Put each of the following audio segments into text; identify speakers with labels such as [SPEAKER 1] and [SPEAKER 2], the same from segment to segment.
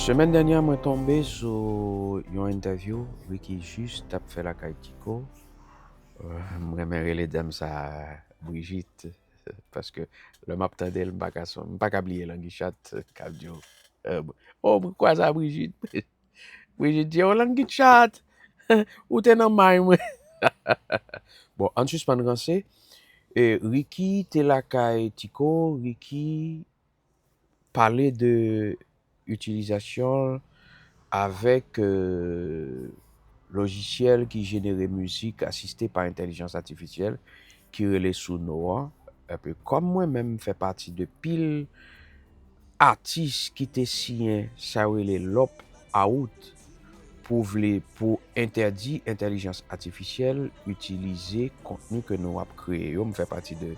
[SPEAKER 1] Semaine dernière, moi tombé sur une interview, Ricky Juste a fait la Kaitiko. Moi, les dames, ça, Brigitte, parce que le map tendait, pas oublier langue chat, cabdio. Oh, pourquoi ça, Brigitte? Brigitte dit, oh, langue chat, ou t'es dans ma moi. Bon, en suspens, c'est, Ricky, t'es la Kaitiko, Ricky parlait de utilisation avec logiciel qui générait musique assisté par intelligence artificielle qui relait sous Noah. Un peu comme moi-même fait partie de pile artistes qui étaient signés ça relait l'op out pour interdire intelligence artificielle utiliser contenu que nous avons créé. Je fais partie de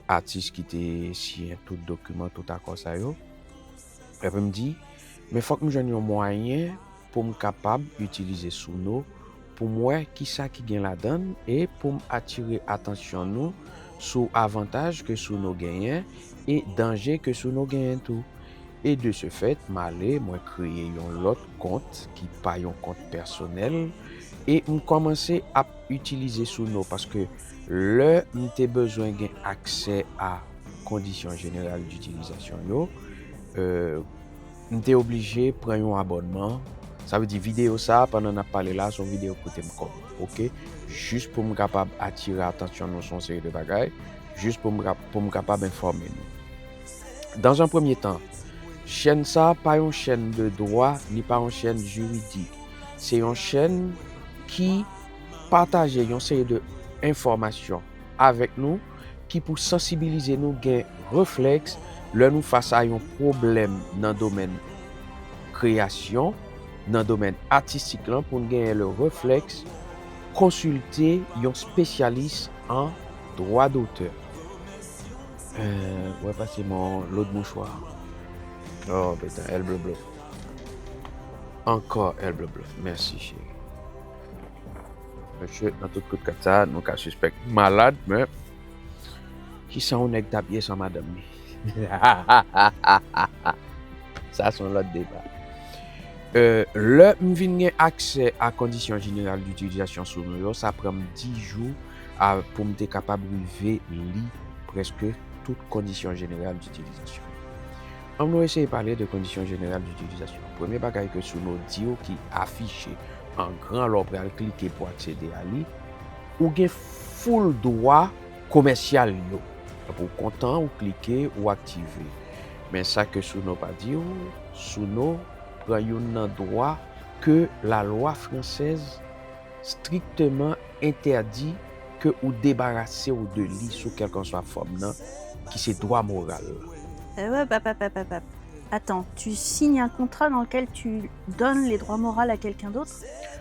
[SPEAKER 1] artistes qui étaient signés tout document tout accord ça yo. Et puis me dit mais faut que nous ayons un moyen pour me capable d'utiliser Suno pour moi qui ça qui gagne la donne et pour attirer attention nous sur avantage que Suno gagne et danger que Suno gagne tout. Et de ce fait, m'aller moi créer un autre compte qui pas un compte personnel et me commencer à utiliser Suno parce que le m'était besoin gain accès à conditions générales d'utilisation yo m'étais obligé de prendre un abonnement. Ça veut dire vidéo ça, pendant qu'on a parlé là, son vidéo coûte m'com. OK? Juste pour me capable attirer attention à son série de bagages, juste pour me capable informer nous. Dans un premier temps, chaîne ça pas une chaîne de droit ni pas une chaîne juridique. C'est une chaîne qui partage une série de informations avec nous qui pour sensibiliser nous gain réflexe là nous face à un problème dans le domaine création, dans le domaine artistique là pour gagner le réflexe consulter un spécialiste en droit d'auteur. Ouais passer mon l'autre mouchoir. Oh putain, elle bleu bleu. Encore elle bleu bleu. Merci chérie. Monsieur dans tout coup de ça, nous cas suspect malade mais qui ça on est tapé sans madame. Ça c'est l'autre débat. Le m'vin accès à conditions générales d'utilisation sur nous, ça prend 10 jours pour me capable de lire presque toutes conditions générales d'utilisation. On va essayer de parler de conditions générales d'utilisation. Premier bagage que sur nos dios qui affiché en grand l'opre à cliquer pour accéder à lui ou gen full droit commercial yo. Pour content ou cliquer ou activer. Mais ça que sous nos pas dit sous nos prend un droit que la loi française strictement interdit que ou débarrasser ou de lui sous quelque que soit forme nan, qui c'est droit moral.
[SPEAKER 2] Attends, tu signes un contrat dans lequel tu donnes les droits moraux à quelqu'un d'autre?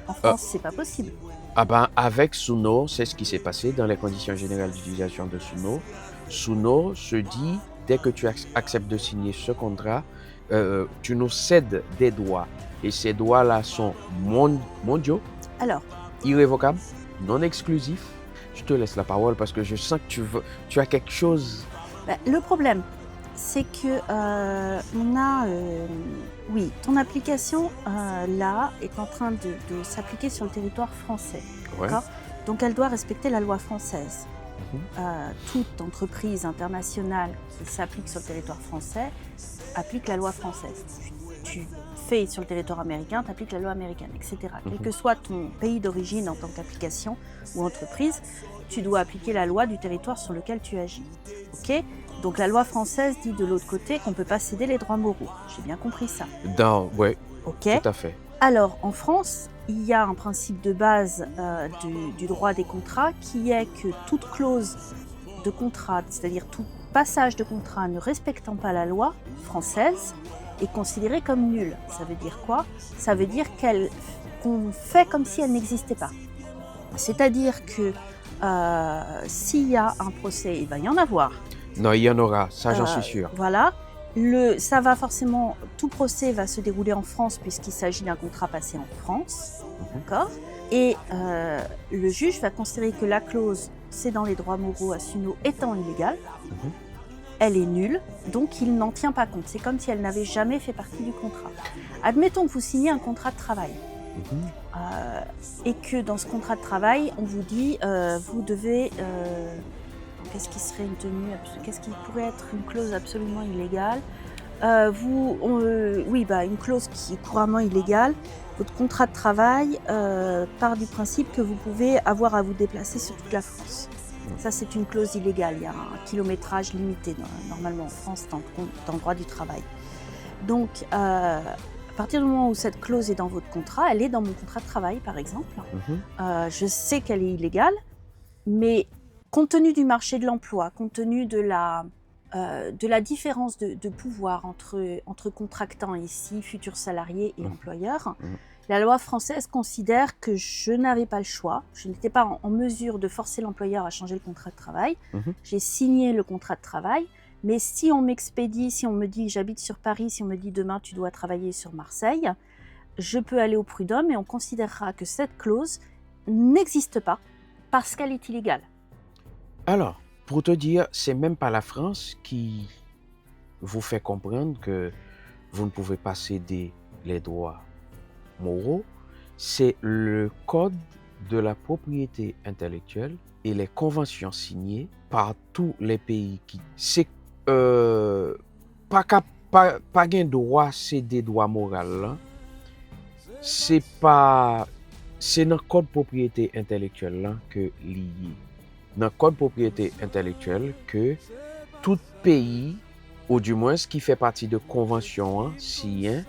[SPEAKER 2] En France, c'est pas possible.
[SPEAKER 1] Ah ben, avec Suno, c'est ce qui s'est passé dans les conditions générales d'utilisation de Suno. Suno se dit, dès que tu acceptes de signer ce contrat, tu nous cèdes des droits. Et ces droits-là sont mondiaux,
[SPEAKER 2] Alors,
[SPEAKER 1] irrévocables, non exclusifs. Je te laisse la parole parce que je sens que tu as quelque chose.
[SPEAKER 2] le problème, c'est que oui, ton application là est en train de s'appliquer sur le territoire français.
[SPEAKER 1] Ouais.
[SPEAKER 2] D'accord ? Donc elle doit respecter la loi française.
[SPEAKER 1] Mhm.
[SPEAKER 2] Toute entreprise internationale qui s'applique sur le territoire français applique la loi française. Tu fais sur le territoire américain, tu appliques la loi américaine, etc. Quel que soit ton pays d'origine en tant qu'application ou entreprise, tu dois appliquer la loi du territoire sur lequel tu agis. Ok ? Donc la loi française dit de l'autre côté qu'on ne peut pas céder les droits moraux. J'ai bien compris ça.
[SPEAKER 1] Oui,
[SPEAKER 2] Ok ?
[SPEAKER 1] tout à fait.
[SPEAKER 2] Alors en France, il y a un principe de base du droit des contrats qui est que toute clause de contrat, c'est-à-dire tout passage de contrat ne respectant pas la loi française, est considérée comme nulle. Ça veut dire quoi ? Ça veut dire qu'on fait comme si elle n'existait pas. C'est-à-dire que s'il y a un procès, il va y en avoir.
[SPEAKER 1] Non, il y en aura, ça j'en suis sûr.
[SPEAKER 2] Voilà. Ça va forcément, tout procès va se dérouler en France puisqu'il s'agit d'un contrat passé en France. D'accord ? Et le juge va considérer que la clause cédant les droits moraux à Suno étant illégale. elle est nulle, donc il n'en tient pas compte. C'est comme si elle n'avait jamais fait partie du contrat. Admettons que vous signez un contrat de travail. Et que dans ce contrat de travail, on vous dit, vous devez... qu'est-ce qui serait une tenue, qu'est-ce qui pourrait être une clause absolument illégale? Une clause qui est couramment illégale. Votre contrat de travail part du principe que vous pouvez avoir à vous déplacer sur toute la France. Ça, c'est une clause illégale. Il y a un kilométrage limité, normalement en France, dans le droit du travail. Donc, à partir du moment où cette clause est dans votre contrat, elle est dans mon contrat de travail, par exemple. Je sais qu'elle est illégale, mais compte tenu du marché de l'emploi, compte tenu de la différence de pouvoir entre contractants ici, futurs salariés et employeurs, la loi française considère que je n'avais pas le choix. Je n'étais pas en mesure de forcer l'employeur à changer le contrat de travail. J'ai signé le contrat de travail, mais si on m'expédie, si on me dit j'habite sur Paris, si on me dit demain tu dois travailler sur Marseille, je peux aller au prud'homme et on considérera que cette clause n'existe pas parce qu'elle est illégale.
[SPEAKER 1] Alors, pour te dire, c'est même pas la France qui vous fait comprendre que vous ne pouvez pas céder les droits moraux, c'est le code de la propriété intellectuelle et les conventions signées par tous les pays qui... C'est pas gain droit céder droit moral là. C'est dans le code propriété intellectuelle là que lié. Dans le code propriété intellectuelle que tout pays, ou du moins ce qui fait partie de convention signé.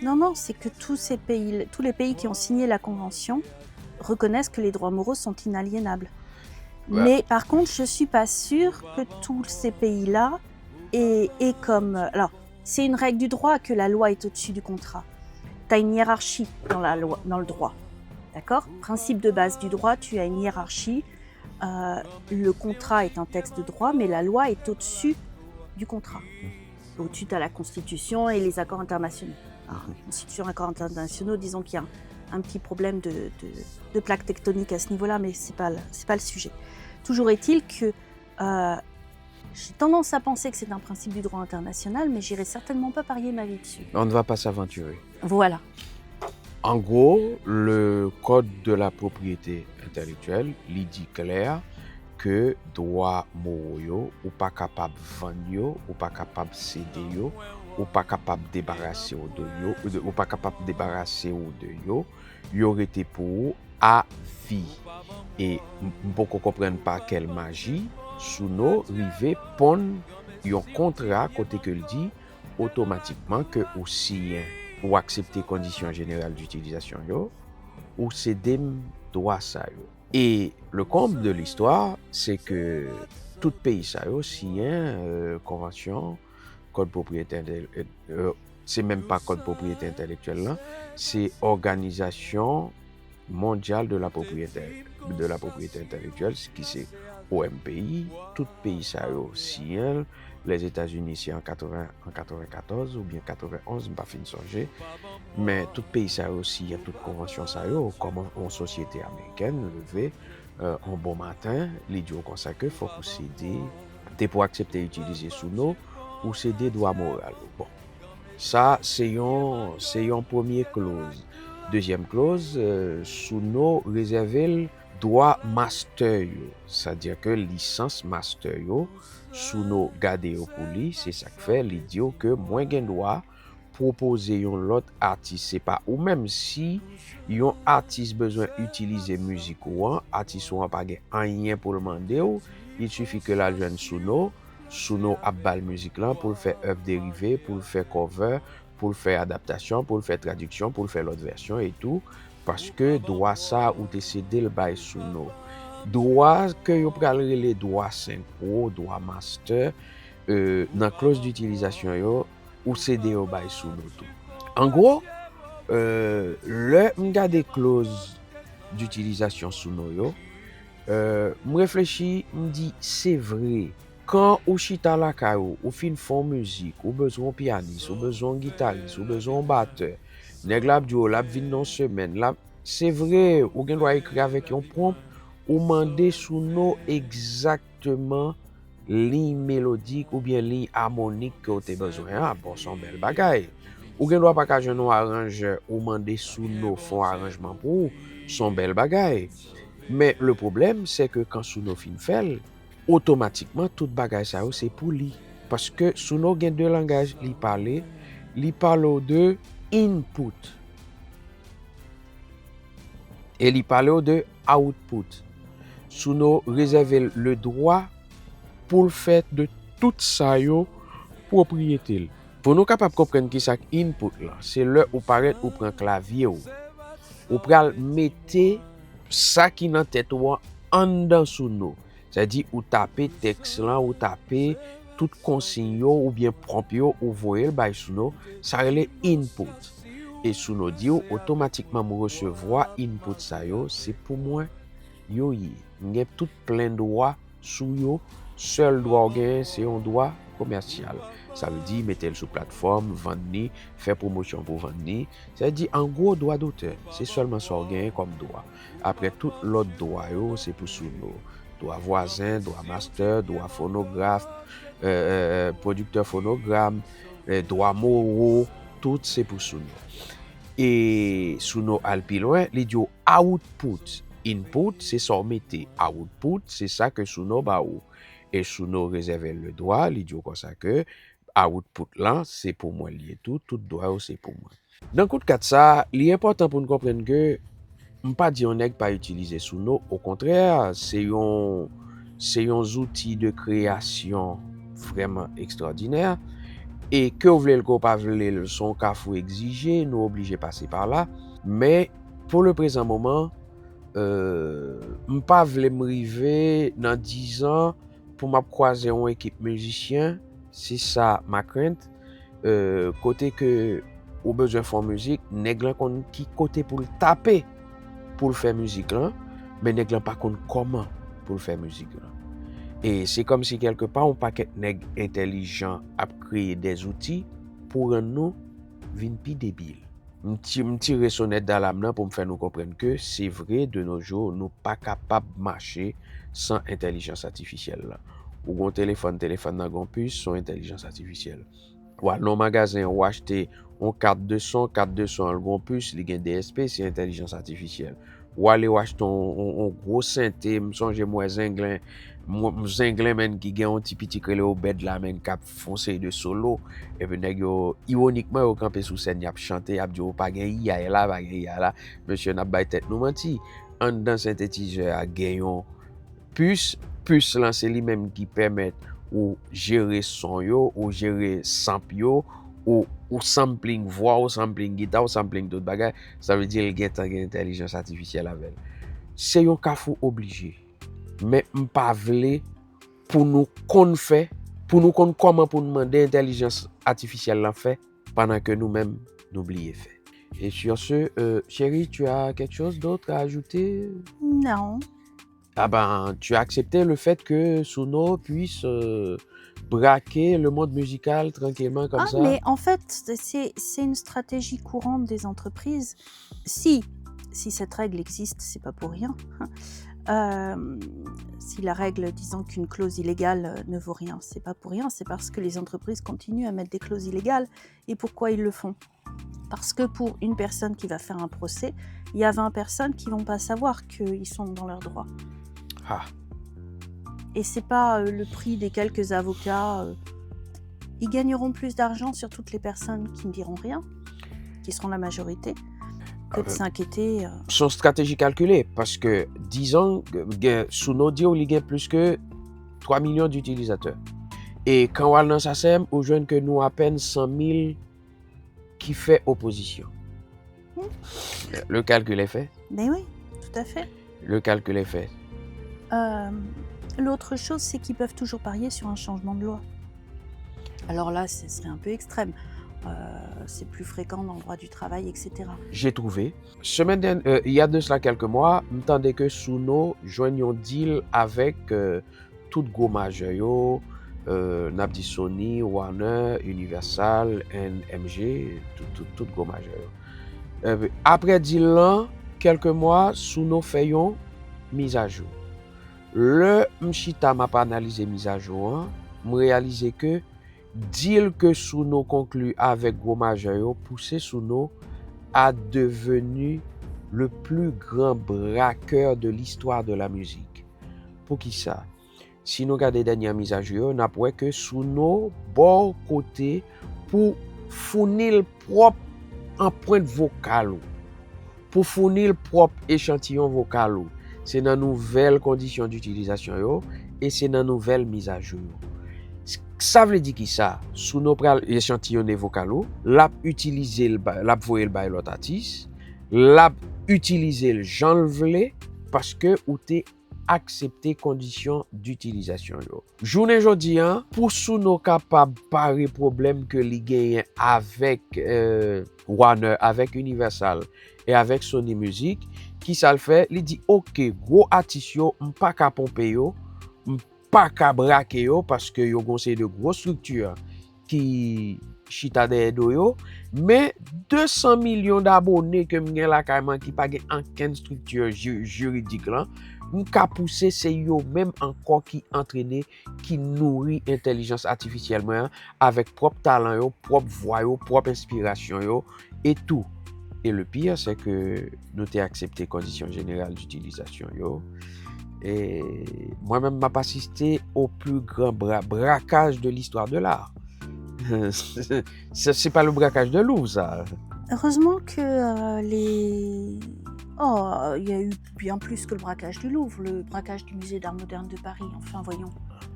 [SPEAKER 2] Non, c'est que tous les pays qui ont signé la convention reconnaissent que les droits moraux sont inaliénables. Ouais. Mais par contre, je ne suis pas sûre que tous ces pays-là aient comme... Alors, c'est une règle du droit que la loi est au-dessus du contrat. Tu as une hiérarchie dans le droit. D'accord ? Principe de base du droit, tu as une hiérarchie. Le contrat est un texte de droit, mais la loi est au-dessus du contrat. Au-dessus, tu as la Constitution et les accords internationaux. Alors, Constitution et accords internationaux, disons qu'il y a un petit problème de plaque tectonique à ce niveau-là, mais c'est pas le sujet. Toujours est-il que j'ai tendance à penser que c'est un principe du droit international, mais j'irai certainement pas parier ma vie dessus.
[SPEAKER 1] On ne va pas s'aventurer.
[SPEAKER 2] Voilà.
[SPEAKER 1] En gros, le code de la propriété intellectuelle, il dit clair que droit moraux ou pas capable vendre ou pas capable céder ou pas capable débarrasser ou pas capable débarrasser de y aurait été pour à vie. Et beaucoup comprennent pas quelle magie sous nos rivets pon un contrat côté que le dit automatiquement que aussi ou accepter conditions générales d'utilisation ou céder droit ça yo. Et le comble de l'histoire, c'est que tout pays ça yo signe convention code propriété c'est même pas code propriété intellectuelle là, c'est organisation mondiale de la propriété intellectuelle, ce qui c'est OMPI, tout pays ça yo signe. Les États-Unis, c'est en 94 ou bien 91, je ne pas fin de songer. Mais tout pays, ça aussi, il y a toute convention, ça comme en société américaine, levé un bon matin, l'idiot comme ça que faut céder, t'es pour accepter d'utiliser sous nous ou céder droit moral. Bon, ça, c'est une première clause. Deuxième clause, sous nous, réserver droit master, c'est-à-dire que licence master, sous nos garder pour lui, c'est ça que fait l'idiot que moins gain droit proposer un l'autre artiste, c'est pas ou même si un artiste besoin utiliser musique ou un artiste ou pas rien pour le demander, il suffit que la jeune sous nos abbal musique là pour faire œuvre dérivée, pour faire cover, pour faire adaptation, pour faire traduction, pour faire l'autre version et tout parce que droit ça ou décéder le bail sous nos droit que yo pral les droits synchro, droit master dans clause d'utilisation yo ou céder au bail sous nous tout. En gros, le m'gade clause d'utilisation sous nous yo, m'réfléchis, m'dit c'est vrai. Quand ou chita la caillou, ou fin font musique, ou besoin pianiste, ou besoin guitariste, ou besoin batteur, nèg la dio la vinn dans semaine, là c'est vrai, ou gen doit écrire avec un prompt ou demander sous nous exactement ligne mélodique ou bien ligne harmonique que tu as besoin, bon, son bel bagay. Ou gen doit pas ka jeune arrangeur ou demander sous nos fonds arrangement pour son bel bagay. Mais le problème, c'est que quand Suno fin fait, automatiquement, tout bagay ça c'est pour lui. Parce que Suno gen deux langages, li parle de input et li parle de output. Suno réserve le droit pour le fait de tout ça yo propriété. Pour nous capable comprendre qui ça input là, c'est le ou paraît ou prend clavier ou pral mettre ça qui dans tête ou en dans Suno. C'est-à-dire ou taper texte là ou taper tout consigne ou bien prompt yo ou voyer by Suno, ça relève input. Et Suno dit automatiquement me recevoir input ça yo, c'est pour moi yo y. M'gè tout plein droit sous yo, seul droit gain c'est un droit commercial. Ça veut dire mettre sur plateforme, vendre, faire promotion pour vendre. Ça veut dire en gros droit d'auteur, c'est seulement ça gain comme droit. Après tout l'autre droit yo, c'est pour Suno. Droit voisin, droit master, droit phonographe, producteur phonogramme, droit moraux, tout c'est pour Suno. Et Suno al pi loin, li dit output. Input, c'est ça mettez. Output, c'est ça que Suno ba ou. Et Suno réserve le droit, li dit comme ça que output là, c'est pour moi lié tout droit c'est pour moi. Dans le cas de ça, il est important pour nous comprendre que on pas dire on n'est pas utiliser Suno, au contraire, c'est un outil de création vraiment extraordinaire. Et que vous voulez le pas voulez son cas faut exiger, nous obligés passer par là. Mais pour le présent moment, m'pas vle m'river dans 10 ans pour m'a croiser une équipe musicien, c'est ça ma crainte. Côté que ou besoin faire musique, nèg lan kon qui côté pour le taper pour le faire musique là, mais nèg lan pas kon comment pour le faire musique là. Et c'est comme si quelque part on paquet nèg intelligent a créé des outils pour nous vin pi débile. M'tire sonnette dans l'âme pour me faire nous comprendre que c'est vrai de nos jours nous pas capable de marcher sans intelligence artificielle là. Ou un téléphone dans gon puce son intelligence artificielle. Ou dans magasin ou acheter une carte de son en gon puce, li gen DSP, c'est intelligence artificielle. Ou aller acheter un gros synthé, me songe moi zinglin men qui gen un petit crélé au bed la men cap foncer de solo et puis nèg yo ironiquement yo campé sous scène y a chanté a dit pas gen ya là pas gen ya là monsieur n'a bay tête nous menti en dans synthétiseur a gen puce là c'est lui même qui permet ou gérer son yo ou gérer sample yo ou sampling voix ou sampling guitare ou sampling d'autres bagages ça veut dire il gen intelligence artificielle avec c'est un kafou obligé mais m'pa vle pour nous qu'on fait pour nous qu'on comment pour demander intelligence artificielle l'en fait pendant que nous-mêmes n'oublions fait. Et sur ce chérie, tu as quelque chose d'autre à ajouter?
[SPEAKER 2] Non.
[SPEAKER 1] Ah ben, tu as accepté le fait que Suno puisse braquer le monde musical tranquillement comme ça?
[SPEAKER 2] Mais en fait, c'est une stratégie courante des entreprises. Si cette règle existe, c'est pas pour rien. Si la règle disant qu'une clause illégale ne vaut rien, c'est pas pour rien, c'est parce que les entreprises continuent à mettre des clauses illégales. Et pourquoi ils le font? Parce que pour une personne qui va faire un procès, il y a 20 personnes qui vont pas savoir qu'ils sont dans leurs droits.
[SPEAKER 1] Ah.
[SPEAKER 2] Et c'est pas le prix des quelques avocats. Ils gagneront plus d'argent sur toutes les personnes qui ne diront rien, qui seront la majorité, que de s'inquiéter.
[SPEAKER 1] Son stratégie calculée, parce que 10 ans, Suno dit qu'il y a plus que 3 millions d'utilisateurs. Et quand on a dans sa SEM, on joue que nous à peine 100 000 qui fait opposition. Le calcul est fait?
[SPEAKER 2] Mais oui, tout à fait.
[SPEAKER 1] Le calcul est fait.
[SPEAKER 2] L'autre chose, c'est qu'ils peuvent toujours parier sur un changement de loi. Alors là, ce serait un peu extrême. C'est plus fréquent dans le droit du travail, etc.
[SPEAKER 1] J'ai trouvé. Il y a de cela quelques mois, m'entendais que Suno joigne un deal avec tout gros majeur, Nabdi Sony, Warner, Universal, NMG, tout gros majeur. Après deal là, quelques mois, Suno fait une mise à jour. le m'chita m'a pas analysé mise à jour, me réalisé que deal que Suno conclut avec gros majeur yo poussé Suno à devenu le plus grand braqueur de l'histoire de la musique. Pour qui ça? Si nous regardons les dernières mises à jour, on a vu que Suno bon côté pour fournir le propre empreinte vocale, pour fournir le propre échantillon vocal. C'est dans nouvelles conditions d'utilisation et c'est dans nouvelles mises à jour. Ça veut dire qui ça? Sous nos échantillons vocaux, l'a utiliser l'a voyer le bail l'autre artiste, l'a utiliser le Jean le vle parce que ou t'es accepté conditions d'utilisation yo. Journée jodi an, pour sous nos capable parer problème que li gagne avec Warner, avec Universal et avec Sony Music, qui ça le fait, li dit OK, gros artiste yo, m'pa ka pomper yo, pas qu'à braquer yo parce que yo gon de grosses structures qui chita de yo, mais 200 millions d'abonnés que m'gen la carrément qui pas gen aucune structure juridique là, m'ka pousser c'est yo même encore qui entraîner, qui nourrit intelligence artificielle avec propre talent yo, propre voix yo, propre inspiration yo et tout. Et le pire c'est que nous t'ai accepté conditions générales d'utilisation yo. Et moi-même m'a assisté au plus grand braquage de l'histoire de l'art. C'est pas le braquage de Louvre, ça.
[SPEAKER 2] Heureusement que Oh, il y a eu bien plus que le braquage du Louvre, le braquage du musée d'art moderne de Paris, enfin voyons,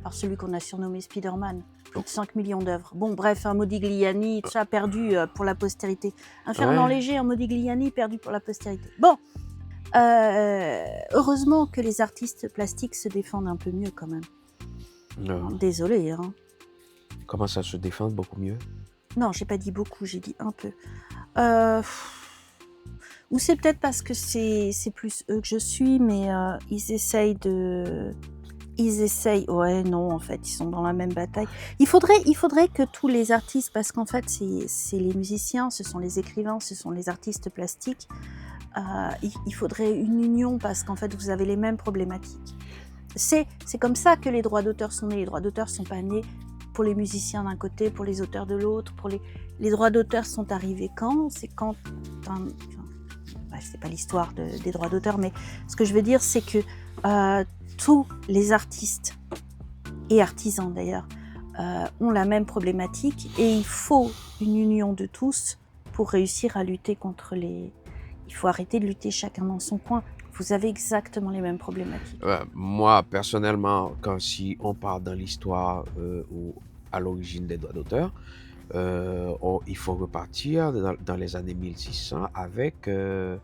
[SPEAKER 2] par celui qu'on a surnommé Spider-Man, plus de 5 millions d'œuvres. Bon bref, un Modigliani, tout ça perdu pour la postérité. Un Fernand Léger, un Modigliani perdu pour la postérité. Bon, heureusement que les artistes plastiques se défendent un peu mieux quand même.
[SPEAKER 1] Non.
[SPEAKER 2] Désolé, hein.
[SPEAKER 1] Comment ça se défend beaucoup mieux?
[SPEAKER 2] Non, j'ai pas dit beaucoup, j'ai dit un peu. Ou c'est peut-être parce que c'est plus eux que je suis, mais ils essayent, ouais, non, en fait, ils sont dans la même bataille. Il faudrait que tous les artistes, parce qu'en fait, c'est les musiciens, ce sont les écrivains, ce sont les artistes plastiques, il faudrait une union parce qu'en fait, vous avez les mêmes problématiques. C'est comme ça que les droits d'auteur sont nés. Les droits d'auteur sont pas nés pour les musiciens d'un côté, pour les auteurs de l'autre. Les droits d'auteur sont arrivés quand? C'est quand... c'est pas l'histoire des droits d'auteur, mais ce que je veux dire, c'est que tous les artistes, et artisans d'ailleurs, ont la même problématique et il faut une union de tous pour réussir à lutter contre les... Il faut arrêter de lutter chacun dans son coin. Vous avez exactement les mêmes problématiques.
[SPEAKER 1] Moi, personnellement, si on part dans l'histoire à l'origine des droits d'auteur, il faut repartir dans les années 1600 avec le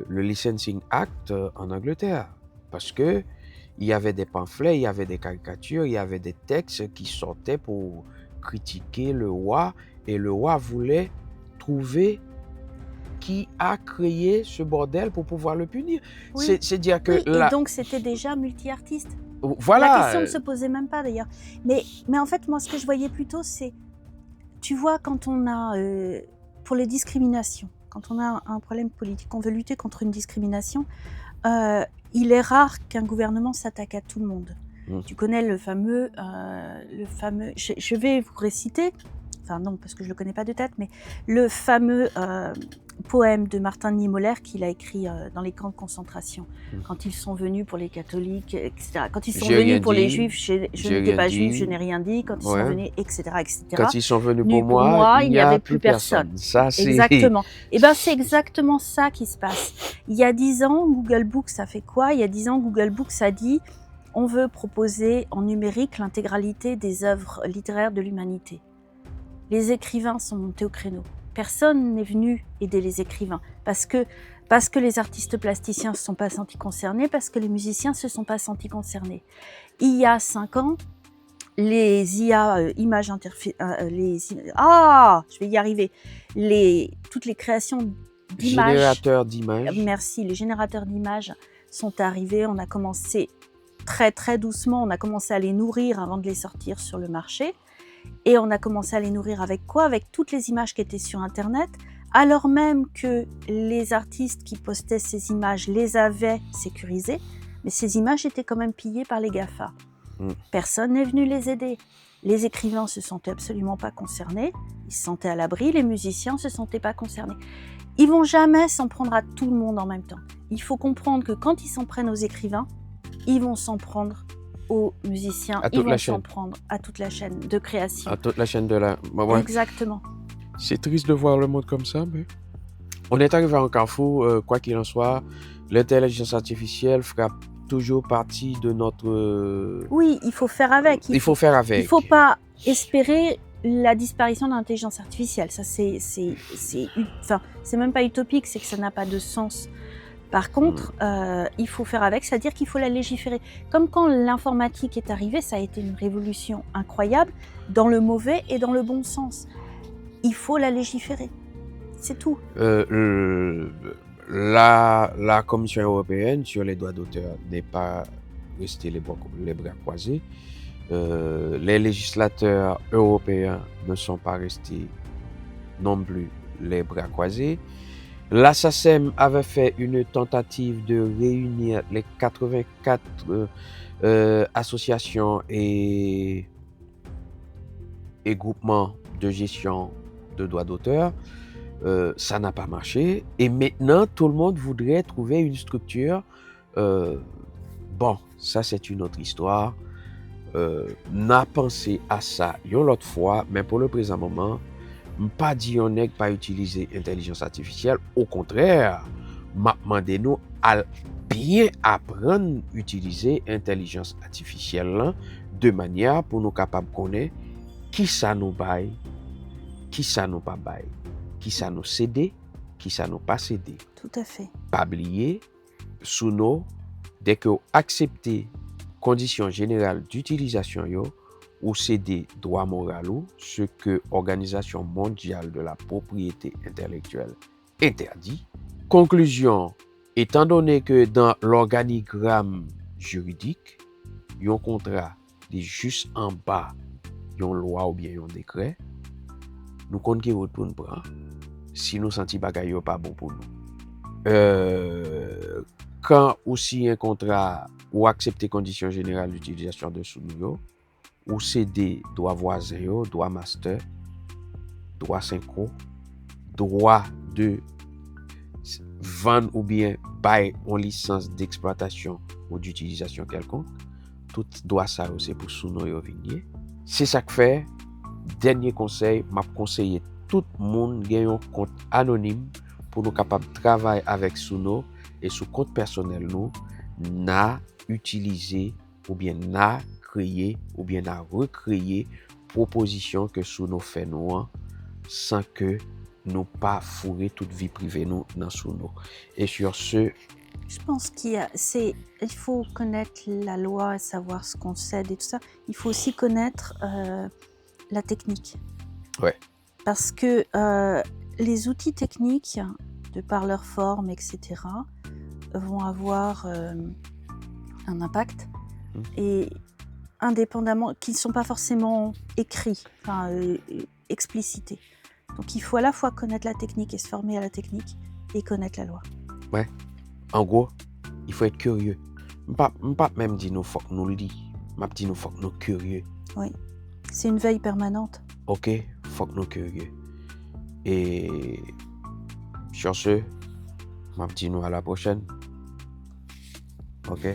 [SPEAKER 1] Licensing Act en Angleterre. Parce que il y avait des pamphlets, il y avait des caricatures, il y avait des textes qui sortaient pour critiquer le roi. Et le roi voulait trouver qui a créé ce bordel pour pouvoir le punir.
[SPEAKER 2] Oui.
[SPEAKER 1] C'est dire que...
[SPEAKER 2] Oui, et donc c'était déjà multi-artiste.
[SPEAKER 1] Voilà.
[SPEAKER 2] La question ne se posait même pas d'ailleurs. Mais en fait, moi, ce que je voyais plutôt, c'est... Tu vois, quand on a... pour les discriminations, quand on a un problème politique, on veut lutter contre une discrimination, il est rare qu'un gouvernement s'attaque à tout le monde. Tu connais le fameux... je vais vous réciter, enfin non, parce que je ne le connais pas de tête, mais le fameux... poème de Martin Niemöller qu'il a écrit dans les camps de concentration, quand ils sont venus pour les catholiques, etc. Quand ils sont venus pour les juifs, je n'étais pas juif, je n'ai rien dit. Quand ils sont venus, etc., etc.
[SPEAKER 1] Quand ils sont venus pour moi, il n'y avait plus personne. Ça,
[SPEAKER 2] exactement. Et ben c'est exactement ça qui se passe. Il y a 10 ans, Google Books a fait quoi? Il y a 10 ans, Google Books a dit on veut proposer en numérique l'intégralité des œuvres littéraires de l'humanité. Les écrivains sont montés au créneau. Personne n'est venu aider les écrivains parce que les artistes plasticiens ne se sont pas sentis concernés, parce que les musiciens ne se sont pas sentis concernés. Il y a 5 ans, les IA, images interférences, je vais y arriver, toutes les créations d'images...
[SPEAKER 1] Générateurs d'images.
[SPEAKER 2] Merci, les générateurs d'images sont arrivés. On a commencé très très doucement, on a commencé à les nourrir avant de les sortir sur le marché. Et on a commencé à les nourrir avec quoi? Avec toutes les images qui étaient sur Internet, alors même que les artistes qui postaient ces images les avaient sécurisées, Mais ces images étaient quand même pillées par les GAFA. Personne n'est venu les aider. Les écrivains se sentaient absolument pas concernés. Ils se sentaient à l'abri. Les musiciens se sentaient pas concernés. Ils vont jamais s'en prendre à tout le monde en même temps. Il faut comprendre que quand ils s'en prennent aux écrivains, ils vont s'en prendre aux musiciens, ils vont s'en prendre à toute la chaîne de création.
[SPEAKER 1] À toute la chaîne de la...
[SPEAKER 2] Ouais. Exactement.
[SPEAKER 1] C'est triste de voir le monde comme ça, mais... On est arrivé à un carrefour, quoi qu'il en soit, l'intelligence artificielle fera toujours partie de notre...
[SPEAKER 2] Oui, il faut faire avec.
[SPEAKER 1] Il faut faire avec.
[SPEAKER 2] Il ne faut pas espérer la disparition de l'intelligence artificielle. Ça, c'est même pas utopique, c'est que ça n'a pas de sens. Par contre, il faut faire avec, c'est-à-dire qu'il faut la légiférer. Comme quand l'informatique est arrivée, ça a été une révolution incroyable, dans le mauvais et dans le bon sens. Il faut la légiférer. C'est tout.
[SPEAKER 1] La Commission européenne sur les droits d'auteur n'est pas restée les bras croisés. Les législateurs européens ne sont pas restés non plus les bras croisés. La SACEM avait fait une tentative de réunir les 84 associations et groupements de gestion de droits d'auteur. Ça n'a pas marché. Et maintenant, tout le monde voudrait trouver une structure. Bon, ça c'est une autre histoire. N'a pensé à ça une autre fois, mais pour le présent moment, pas dit on n'est pas utiliser intelligence artificielle. Au contraire, m'a demandé nous à bien apprendre à utiliser intelligence artificielle là, de manière pour nous capables de connaître qui ça nous baille, qui ça nous pas baille, qui ça nous cédé, qui ça nous pas cédé.
[SPEAKER 2] Tout à fait.
[SPEAKER 1] Pas oublier, sous nous, dès que vous acceptez conditions générales d'utilisation yo, ou céder droit moral ou ce que l'Organisation mondiale de la propriété intellectuelle interdit. Conclusion, étant donné que dans l'organigramme juridique, un contrat est juste en bas une loi ou bien un décret, nous comptons qui retourne prendre si nous sentons bagay yo pas bon pour nous. Quand aussi un contrat ou accepter conditions générales d'utilisation de sous nous, ou céder droit voisin, droit master, droit synchro, droit de vendre ou bien bail en licence d'exploitation ou d'utilisation quelconque, tout droit ça c'est pour sous nous venir. C'est ça que fait. Dernier conseil, m'a conseillé tout le monde gagne un compte anonyme pour nous capables de travailler avec Suno et sous compte personnel nous n'a utilisé ou bien n'a créé ou bien n'a recréé proposition que Suno fait nous sans que nous pas fourrer toute vie privée nous dans Suno. Et sur ce,
[SPEAKER 2] je pense il faut connaître la loi et savoir ce qu'on cède et tout ça. Il faut aussi connaître la technique.
[SPEAKER 1] Ouais.
[SPEAKER 2] Parce que les outils techniques, de par leur forme, etc., vont avoir un impact. Et indépendamment, qui ne sont pas forcément écrits, explicités. Donc il faut à la fois connaître la technique et se former à la technique et connaître la loi.
[SPEAKER 1] Ouais. En gros, il faut être curieux. Pas même dire nous faut que nous lit. M'a dit nous faut que nous curieux.
[SPEAKER 2] Oui. C'est une veille permanente.
[SPEAKER 1] OK, faut que nous curieux. Et sur ce, m'a dit nous à la prochaine. OK.